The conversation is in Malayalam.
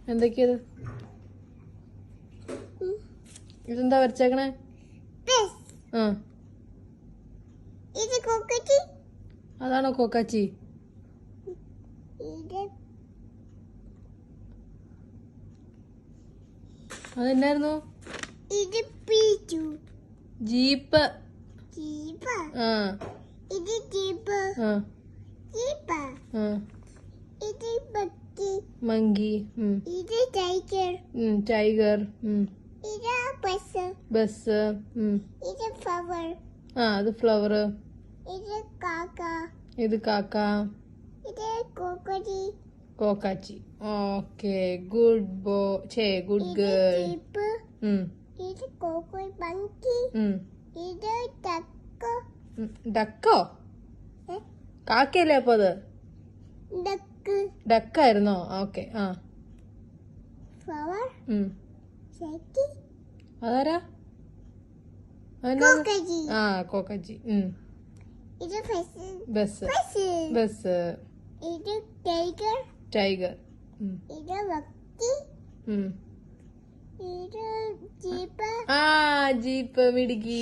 എന്തൊക്കെയത്? ഇതെന്താ വരച്ചേക്കണേ? അതാണോ കോക്കാച്ചി? അതെന്നായിരുന്നു? ജീപ്പ്. മങ്കി. ടൈഗർ. ബസ്. അത് ഫ്ലവർ. ഇത് കാക്ക. കോക്കാച്ചി. Okay, good good girl. ഡക്കോ? കാക്കയല്ലേ അപ്പൊ അത്? ഡക്കായിരുന്നോ? ഓക്കെ. അതാരാ? കോക്കാച്ചി. ബസ്. ടൈഗർ. ജീപ്പ്. മിടുക്കി.